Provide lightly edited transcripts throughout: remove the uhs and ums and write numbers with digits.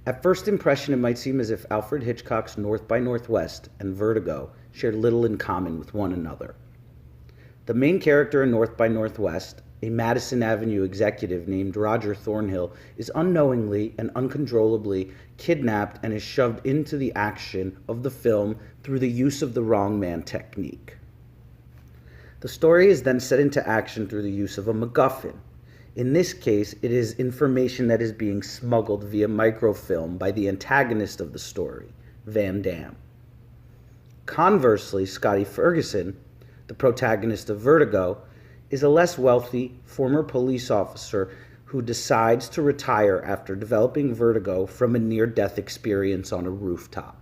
At first impression, it might seem as if Alfred Hitchcock's North by Northwest and Vertigo shared little in common with one another. The main character in North by Northwest, a Madison Avenue executive named Roger Thornhill, is unknowingly and uncontrollably kidnapped and is shoved into the action of the film through the use of the wrong man technique. The story is then set into action through the use of a MacGuffin. In this case, it is information that is being smuggled via microfilm by the antagonist of the story, Van Damme. Conversely, Scotty Ferguson, the protagonist of Vertigo, is a less wealthy former police officer who decides to retire after developing vertigo from a near-death experience on a rooftop.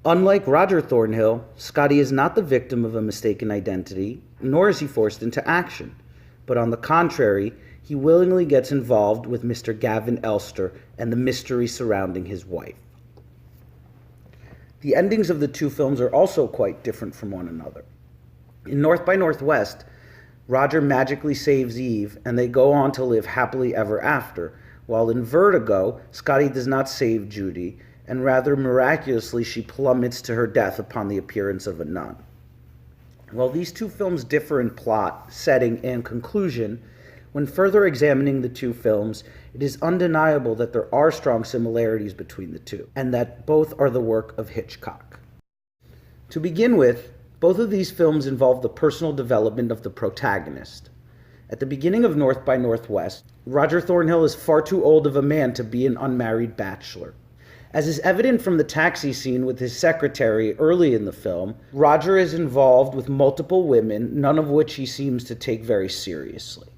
Unlike Roger Thornhill, Scotty is not the victim of a mistaken identity, nor is he forced into action. But on the contrary, he willingly gets involved with Mr. Gavin Elster and the mystery surrounding his wife. The endings of the two films are also quite different from one another. In North by Northwest, Roger magically saves Eve and they go on to live happily ever after, while in Vertigo, Scotty does not save Judy, and rather miraculously she plummets to her death upon the appearance of a nun. While these two films differ in plot, setting, and conclusion, when further examining the two films, it is undeniable that there are strong similarities between the two, and that both are the work of Hitchcock. To begin with, both of these films involve the personal development of the protagonist. At the beginning of North by Northwest, Roger Thornhill is far too old of a man to be an unmarried bachelor. As is evident from the taxi scene with his secretary early in the film, Roger is involved with multiple women, none of which he seems to take very seriously.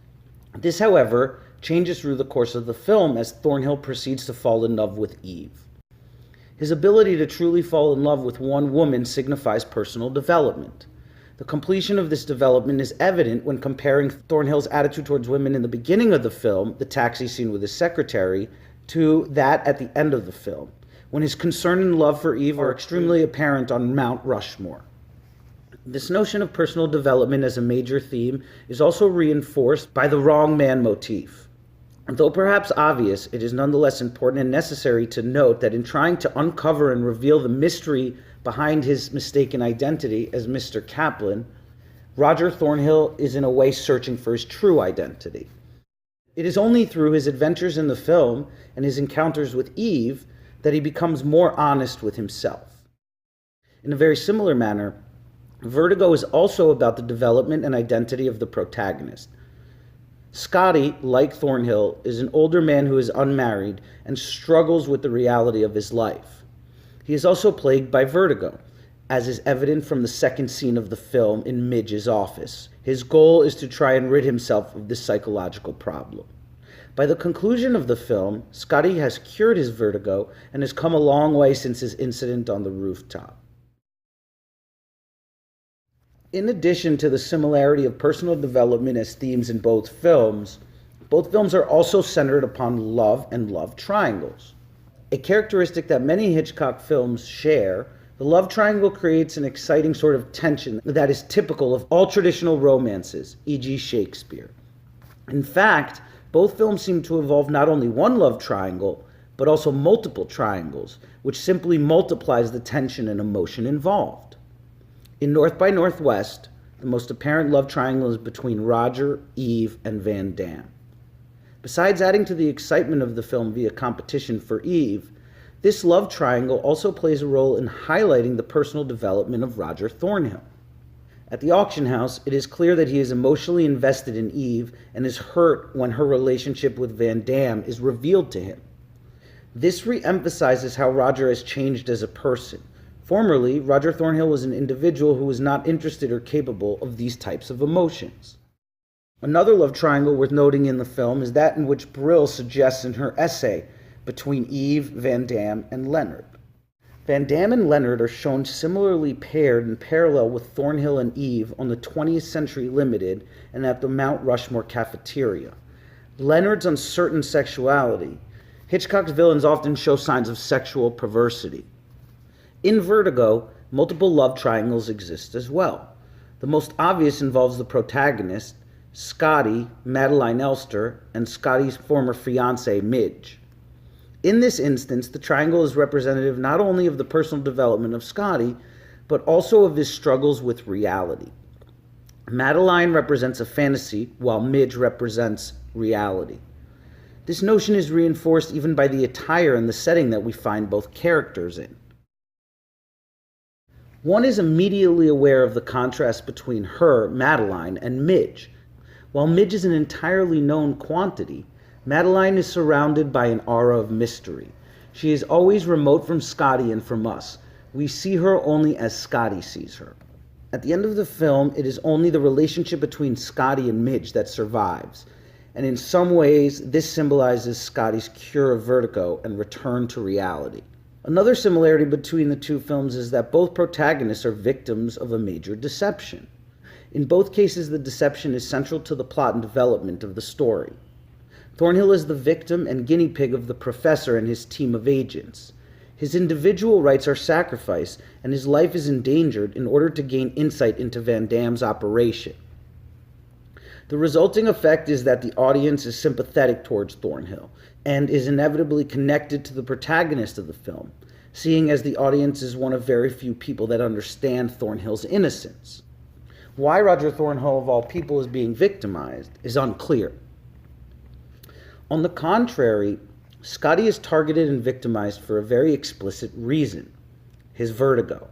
This, however, changes through the course of the film as Thornhill proceeds to fall in love with Eve. His ability to truly fall in love with one woman signifies personal development. The completion of this development is evident when comparing Thornhill's attitude towards women in the beginning of the film, the taxi scene with his secretary, to that at the end of the film, when his concern and love for Eve are extremely apparent on Mount Rushmore. This notion of personal development as a major theme is also reinforced by the wrong man motif. Though perhaps obvious, it is nonetheless important and necessary to note that in trying to uncover and reveal the mystery behind his mistaken identity as Mr. Kaplan, Roger Thornhill is in a way searching for his true identity. It is only through his adventures in the film and his encounters with Eve that he becomes more honest with himself. In a very similar manner, Vertigo is also about the development and identity of the protagonist. Scotty, like Thornhill, is an older man who is unmarried and struggles with the reality of his life. He is also plagued by vertigo, as is evident from the second scene of the film in Midge's office. His goal is to try and rid himself of this psychological problem. By the conclusion of the film, Scotty has cured his vertigo and has come a long way since his incident on the rooftop. In addition to the similarity of personal development as themes in both films are also centered upon love and love triangles. A characteristic that many Hitchcock films share, the love triangle creates an exciting sort of tension that is typical of all traditional romances, e.g. Shakespeare. In fact, both films seem to involve not only one love triangle, but also multiple triangles, which simply multiplies the tension and emotion involved. In North by Northwest, the most apparent love triangle is between Roger, Eve, and Van Damme. Besides adding to the excitement of the film via competition for Eve, this love triangle also plays a role in highlighting the personal development of Roger Thornhill. At the auction house, it is clear that he is emotionally invested in Eve and is hurt when her relationship with Van Damme is revealed to him. This re-emphasizes how Roger has changed as a person. Formerly, Roger Thornhill was an individual who was not interested or capable of these types of emotions. Another love triangle worth noting in the film is that in which Brill suggests in her essay between Eve, Van Damme, and Leonard. Van Damme and Leonard are shown similarly paired and parallel with Thornhill and Eve on the 20th Century Limited and at the Mount Rushmore cafeteria. Leonard's uncertain sexuality. Hitchcock's villains often show signs of sexual perversity. In Vertigo, multiple love triangles exist as well. The most obvious involves the protagonist, Scotty, Madeline Elster, and Scotty's former fiancée, Midge. In this instance, the triangle is representative not only of the personal development of Scotty, but also of his struggles with reality. Madeline represents a fantasy, while Midge represents reality. This notion is reinforced even by the attire and the setting that we find both characters in. One is immediately aware of the contrast between her, Madeline, and Midge. While Midge is an entirely known quantity, Madeline is surrounded by an aura of mystery. She is always remote from Scotty and from us. We see her only as Scotty sees her. At the end of the film, it is only the relationship between Scotty and Midge that survives. And in some ways, this symbolizes Scotty's cure of vertigo and return to reality. Another similarity between the two films is that both protagonists are victims of a major deception. In both cases, the deception is central to the plot and development of the story. Thornhill is the victim and guinea pig of the professor and his team of agents. His individual rights are sacrificed, and his life is endangered in order to gain insight into Van Damme's operation. The resulting effect is that the audience is sympathetic towards Thornhill, and is inevitably connected to the protagonist of the film, seeing as the audience is one of very few people that understand Thornhill's innocence. Why Roger Thornhill, of all people, is being victimized is unclear. On the contrary, Scotty is targeted and victimized for a very explicit reason: his vertigo.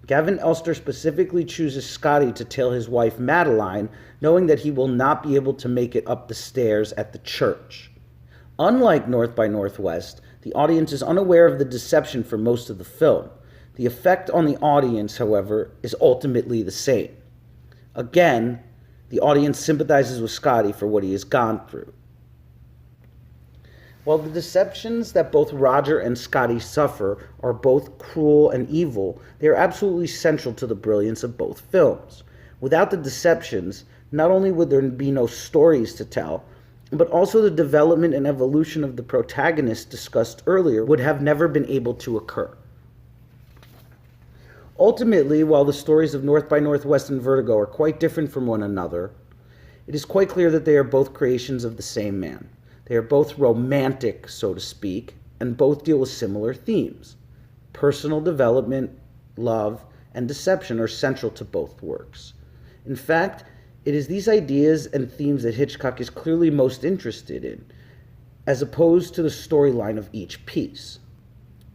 Gavin Elster specifically chooses Scotty to tell his wife Madeline, knowing that he will not be able to make it up the stairs at the church. Unlike North by Northwest, the audience is unaware of the deception for most of the film. The effect on the audience, however, is ultimately the same. Again, the audience sympathizes with Scotty for what he has gone through. While the deceptions that both Roger and Scotty suffer are both cruel and evil, they are absolutely central to the brilliance of both films. Without the deceptions, not only would there be no stories to tell, but also the development and evolution of the protagonist discussed earlier would have never been able to occur. Ultimately, while the stories of North by Northwest and Vertigo are quite different from one another, it is quite clear that they are both creations of the same man. They are both romantic, so to speak, and both deal with similar themes. Personal development, love, and deception are central to both works. In fact, it is these ideas and themes that Hitchcock is clearly most interested in, as opposed to the storyline of each piece.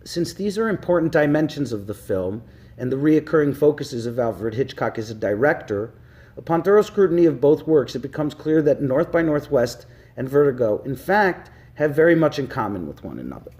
Since these are important dimensions of the film, and the reoccurring focuses of Alfred Hitchcock as a director, upon thorough scrutiny of both works, it becomes clear that North by Northwest and Vertigo, in fact, have very much in common with one another.